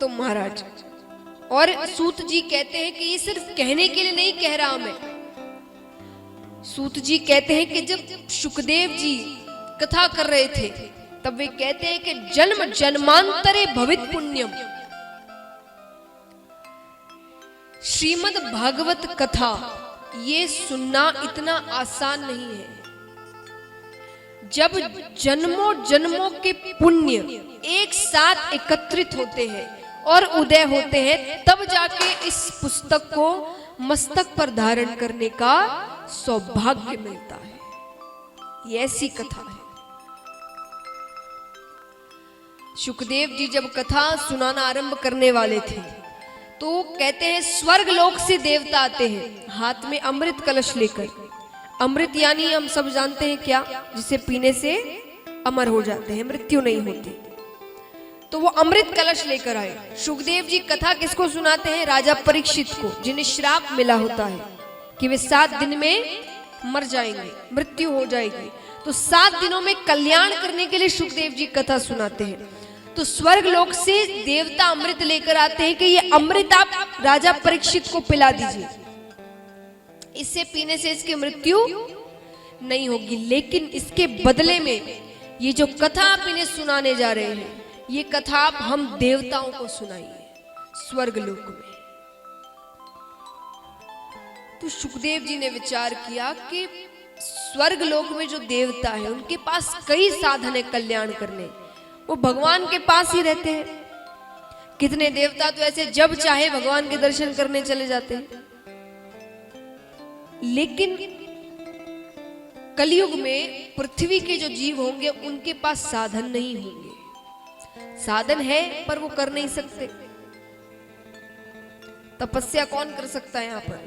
तो महाराज और सूत जी कहते हैं कि ये सिर्फ कहने के लिए नहीं कह रहा मैं। सूत जी कहते हैं कि जब शुकदेव जी कथा कर रहे थे तब वे कहते हैं कि जन्म जन्मांतरे भवित पुण्यम, श्रीमद् भागवत कथा ये सुनना इतना आसान नहीं है। जब जन्मों जन्मों के पुण्य एक साथ एकत्रित होते हैं और उदय होते हैं तब जाके इस पुस्तक को मस्तक पर धारण करने का सौभाग्य मिलता है। ये ऐसी कथा है। शुकदेव जी जब कथा सुनाना आरंभ करने वाले थे तो कहते हैं स्वर्ग लोक से देवता आते हैं हाथ में अमृत कलश लेकर। अमृत यानी हम सब जानते हैं क्या, जिसे पीने से अमर हो जाते हैं, मृत्यु नहीं होती। तो वो अमृत कलश लेकर आए। शुकदेव जी कथा किसको सुनाते हैं? राजा परीक्षित को, जिन्हें श्राप मिला होता है कि वे 7 दिन में मर जाएंगे, मृत्यु हो जाएगी। तो 7 दिनों में कल्याण करने के लिए शुकदेव जी कथा सुनाते हैं। तो स्वर्ग लोक से देवता अमृत लेकर आते हैं कि ये अमृत आप राजा परीक्षित को पिला दीजिए, इससे पीने से इसकी मृत्यु नहीं होगी। लेकिन इसके बदले में ये जो कथा आप इन्हें सुनाने जा रहे हैं, ये कथा आप हम देवताओं को सुनाइए स्वर्ग लोक में। तो शुकदेव जी ने विचार किया कि स्वर्ग लोक में जो देवता है उनके पास कई साधन है कल्याण करने, वो भगवान के पास ही रहते हैं। कितने देवता तो ऐसे जब चाहे भगवान के दर्शन करने चले जाते हैं। लेकिन कलयुग में पृथ्वी के जो जीव होंगे उनके पास साधन नहीं होंगे। साधन है पर वो कर नहीं सकते। तपस्या कौन कर सकता है यहां पर?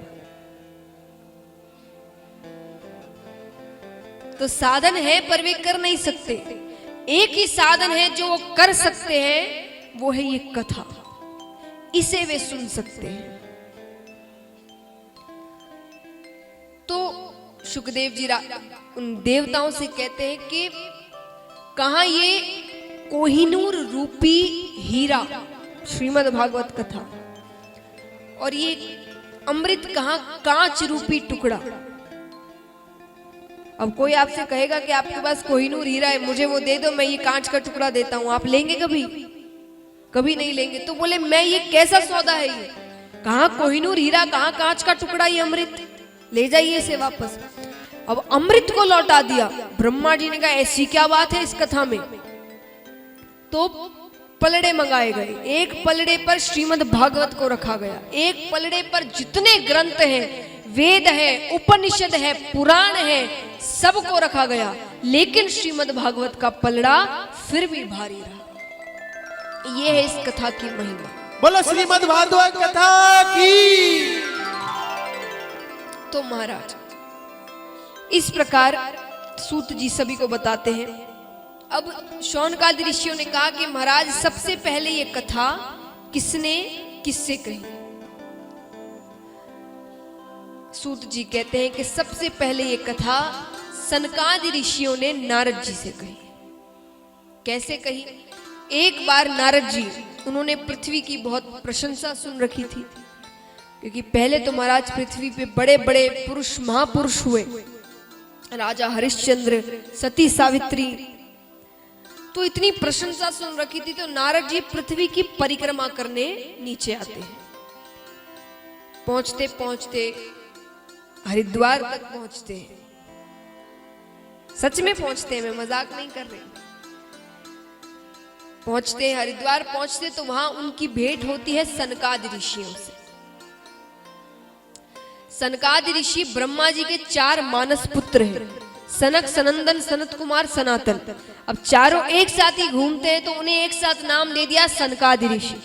तो साधन है पर वे कर नहीं सकते। एक ही साधन है जो वो कर सकते हैं, वो है ये कथा। इसे वे सुन सकते हैं। तो शुकदेव जी उन देवताओं से कहते हैं कि कहां ये कोहिनूर रूपी हीरा श्रीमद् भागवत कथा और ये अमृत कहां कांच रूपी टुकड़ा। अब कोई आपसे कहेगा कि आपके पास कोहिनूर हीरा है, मुझे वो दे दो, मैं ये कांच का टुकड़ा देता हूं, आप लेंगे? कभी कभी नहीं लेंगे। तो बोले मैं ये कैसा सौदा है, ये कहां कोहिनूर हीरा, कहां कांच का टुकड़ा, ये अमृत ले जाइए इसे वापस। अब अमृत को लौटा दिया। ब्रह्मा जी ने कहा ऐसी क्या बात है इस कथा में? तो पलड़े मंगाए गए। एक पलड़े पर श्रीमद् भागवत को रखा गया, एक पलड़े पर जितने ग्रंथ हैं, वेद है, उपनिषद है, पुराण है, सबको रखा गया। लेकिन श्रीमद् भागवत का पलड़ा फिर भी भारी रहा। यह है इस कथा की महिमा। बोलो श्रीमद् भागवत कथा की। तो महाराज इस प्रकार सूत जी सभी को बताते हैं। अब शौनकादि ऋषियों ने कहा कि महाराज सबसे पहले ये कथा किसने किससे कही? सूत जी कहते हैं कि सबसे पहले ये कथा सनकादि ऋषियों ने नारद जी से कही। कैसे कही? एक बार नारद जी, उन्होंने पृथ्वी की बहुत प्रशंसा सुन रखी थी, क्योंकि पहले तो महाराज पृथ्वी पे बड़े बड़े पुरुष, महापुरुष हुए, राजा हरिश्चंद्र, सती सावित्री, तो इतनी प्रशंसा सुन रखी थी। तो नारद जी पृथ्वी की परिक्रमा करने नीचे आते हैं। पहुंचते पहुंचते हरिद्वार तक पहुंचते हैं। सच में पहुंचते हैं, मैं मजाक नहीं कर रही। पहुंचते हैं हरिद्वार, पहुंचते तो वहां उनकी भेंट होती है सनकादि ऋषियों से। सनकादि ऋषि ब्रह्मा जी के 4 मानस पुत्र हैं, सनक, सनंदन, सनत कुमार, सनातन। अब चारों एक साथ ही घूमते हैं तो उन्हें एक साथ नाम दे दिया सनकादि ऋषि।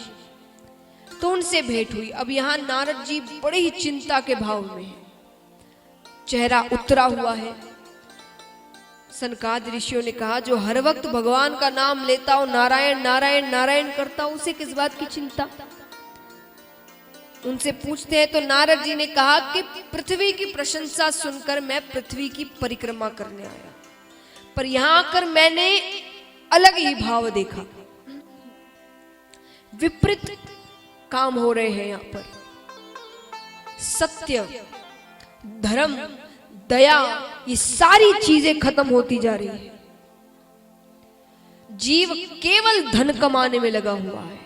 तो उनसे भेंट हुई। अब यहाँ नारद जी बड़े ही चिंता के भाव में हैं, चेहरा उतरा हुआ है। सनकादि ऋषियों ने कहा जो हर वक्त भगवान का नाम लेता हो, नारायण नारायण नारायण करता हो, उसे किस बात की चिंता? उनसे पूछते हैं। तो नारद जी ने कहा कि पृथ्वी की प्रशंसा सुनकर मैं पृथ्वी की परिक्रमा करने आया, पर यहां आकर मैंने अलग ही भाव देखा। विपरीत काम हो रहे हैं यहाँ पर। सत्य, धर्म, दया, ये सारी चीजें खत्म होती जा रही है। जीव केवल धन कमाने में लगा हुआ है।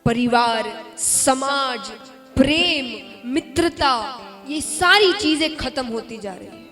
परिवार, समाज, प्रेम, मित्रता, ये सारी चीजें खत्म होती जा रही है।